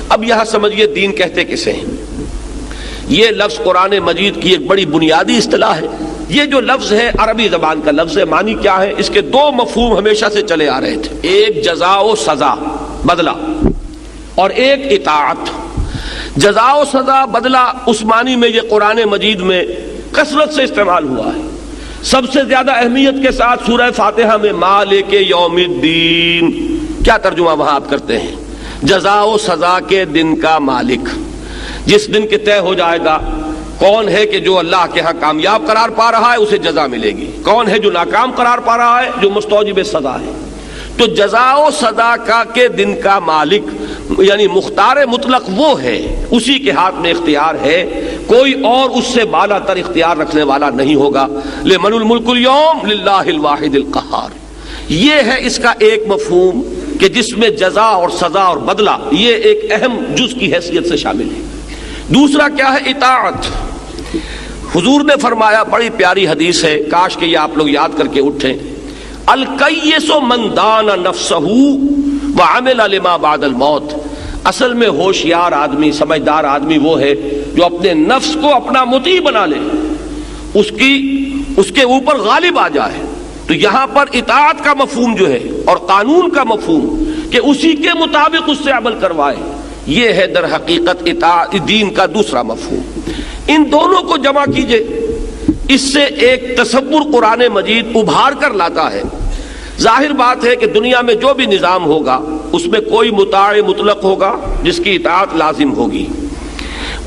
اب یہاں سمجھیے دین کہتے کسے ہیں؟ یہ لفظ قرآن مجید کی ایک بڑی بنیادی اصطلاح ہے۔ یہ جو لفظ ہے عربی زبان کا لفظ ہے، معنی کیا ہے؟ اس کے دو مفہوم ہمیشہ سے چلے آ رہے تھے، ایک جزا و سزا، بدلہ، اور ایک اطاعت۔ جزا و سزا، بدلہ، اس معنی میں یہ قرآن مجید میں کثرت سے استعمال ہوا ہے۔ سب سے زیادہ اہمیت کے ساتھ سورہ فاتحہ میں مالک یوم الدین، کیا ترجمہ وہاں آپ کرتے ہیں؟ جزا و سزا کے دن کا مالک، جس دن کے طے ہو جائے گا کون ہے کہ جو اللہ کے ہاں کامیاب قرار پا رہا ہے اسے جزا ملے گی، کون ہے جو ناکام قرار پا رہا ہے جو مستوجب سزا ہے۔ تو جزا و سزا کا کے دن کا مالک یعنی مختار مطلق وہ ہے، اسی کے ہاتھ میں اختیار ہے، کوئی اور اس سے بالا تر اختیار رکھنے والا نہیں ہوگا۔ لمن الملک اليوم للہ الواحد القہار، یہ ہے اس کا ایک مفہوم کہ جس میں جزا اور سزا اور بدلہ یہ ایک اہم جز کی حیثیت سے شامل ہے۔ دوسرا کیا ہے؟ اطاعت۔ حضور نے فرمایا، بڑی پیاری حدیث ہے، کاش کہ یہ آپ لوگ یاد کر کے اٹھیں، الکیس من دان نفسہ وعمل لما بعد الموت۔ اصل میں ہوشیار آدمی، سمجھدار آدمی وہ ہے جو اپنے نفس کو اپنا مطیع بنا لے، اس کے اوپر غالب آ جائے۔ تو یہاں پر اطاعت کا مفہوم جو ہے اور قانون کا مفہوم کہ اسی کے مطابق اس سے عمل کروائے، یہ ہے در حقیقت اطاعت دین کا دوسرا مفہوم۔ ان دونوں کو جمع کیجئے، اس سے ایک تصور قرآن مجید ابھار کر لاتا ہے۔ ظاہر بات ہے کہ دنیا میں جو بھی نظام ہوگا اس میں کوئی مطاع مطلق ہوگا جس کی اطاعت لازم ہوگی،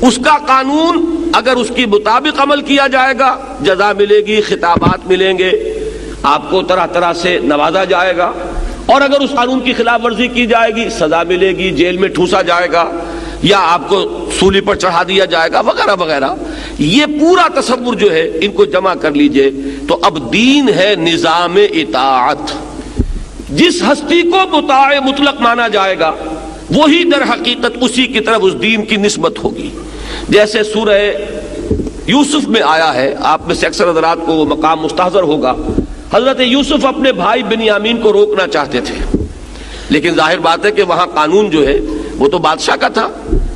اس کا قانون اگر اس کی مطابق عمل کیا جائے گا جزا ملے گی، خطابات ملیں گے، آپ کو طرح طرح سے نوازا جائے گا، اور اگر اس قانون کی خلاف ورزی کی جائے گی سزا ملے گی، جیل میں ٹھوسا جائے گا یا آپ کو سولی پر چڑھا دیا جائے گا وغیرہ وغیرہ۔ یہ پورا تصور جو ہے ان کو جمع کر لیجئے تو اب دین ہے نظام اطاعت۔ جس ہستی کو مطاع مطلق مانا جائے گا وہی در حقیقت اسی کی طرف اس دین کی نسبت ہوگی۔ جیسے سورہ یوسف میں آیا ہے، آپ میں سے اکثر حضرات کو وہ مقام مستحضر ہوگا، حضرت یوسف اپنے بھائی بنیامین کو روکنا چاہتے تھے، لیکن ظاہر بات ہے کہ وہاں قانون جو ہے وہ تو بادشاہ کا تھا،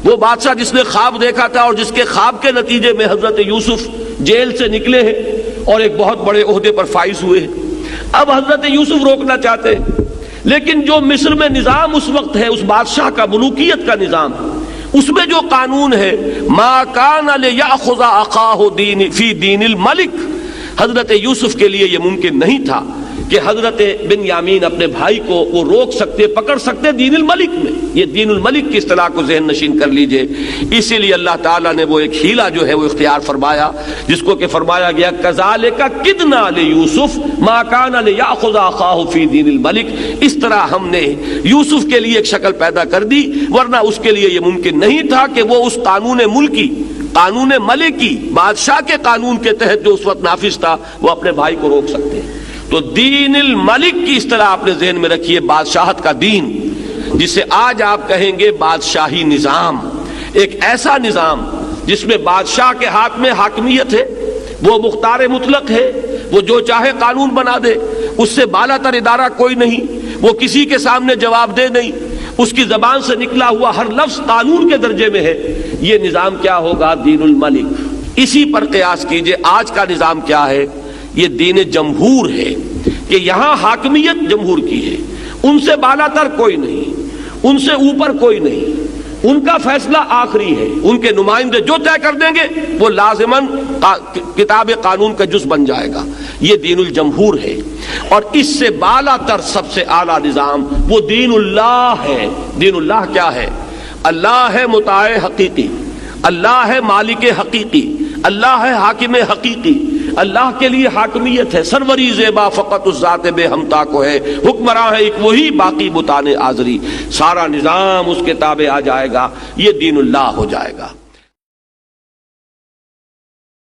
وہ بادشاہ جس نے خواب دیکھا تھا اور جس کے خواب کے نتیجے میں حضرت یوسف جیل سے نکلے ہیں اور ایک بہت بڑے عہدے پر فائز ہوئے ہیں۔ اب حضرت یوسف روکنا چاہتے ہیں، لیکن جو مصر میں نظام اس وقت ہے، اس بادشاہ کا ملوکیت کا نظام، اس میں جو قانون ہے ما کان لیأخذ اخاہ فی دین الملک، حضرت یوسف کے لیے یہ ممکن نہیں تھا کہ حضرت بنیامین اپنے بھائی کو وہ روک سکتے، پکڑ سکتے دین الملک میں۔ یہ دین الملک کی اصطلاح کو ذہن نشین کر لیجئے۔ اسی لیے اللہ تعالیٰ نے وہ ایک ہیلہ جو ہے وہ اختیار فرمایا، جس کو کہ فرمایا گیا کذالک کدنا لیوسف ما کان لیأخذ اخاہ فی دین الملک۔ اس طرح ہم نے یوسف کے لیے ایک شکل پیدا کر دی، ورنہ اس کے لیے یہ ممکن نہیں تھا کہ وہ اس قانون ملکی، قانون ملکی، بادشاہ کے قانون کے تحت جو اس وقت نافذ تھا وہ اپنے بھائی کو روک سکتے۔ تو دین الملک کی اصطلاح اپنے ذہن میں رکھیے، بادشاہت کا دین، جسے آج آپ کہیں گے بادشاہی نظام، ایک ایسا نظام جس میں بادشاہ کے ہاتھ میں حاکمیت ہے، وہ مختار مطلق ہے، وہ جو چاہے قانون بنا دے، اس سے بالا تر ادارہ کوئی نہیں، وہ کسی کے سامنے جواب دہ نہیں، اس کی زبان سے نکلا ہوا ہر لفظ قانون کے درجے میں ہے۔ یہ نظام کیا ہوگا؟ دین الملک۔ اسی پر قیاس کیجئے آج کا نظام کیا ہے؟ یہ دین جمہور ہے، کہ یہاں حاکمیت جمہور کی ہے، ان سے بالا تر کوئی نہیں، ان سے اوپر کوئی نہیں، ان کا فیصلہ آخری ہے، ان کے نمائندے جو طے کر دیں گے وہ لازماً کتاب قانون کا جز بن جائے گا۔ یہ دین الجمہور ہے، اور اس سے بالا تر سب سے اعلیٰ نظام وہ دین اللہ ہے۔ دین اللہ کیا ہے؟ اللہ ہے مطاع حقیقی، اللہ ہے مالک حقیقی، اللہ ہے حاکم حقیقی، اللہ کے لیے حاکمیت ہے، سروری زیبا فقط اس ذات بے ہمتا کو ہے، حکمراں ہے ایک وہی باقی بتانے آزری، سارا نظام اس کے تابع آ جائے گا، یہ دین اللہ ہو جائے گا۔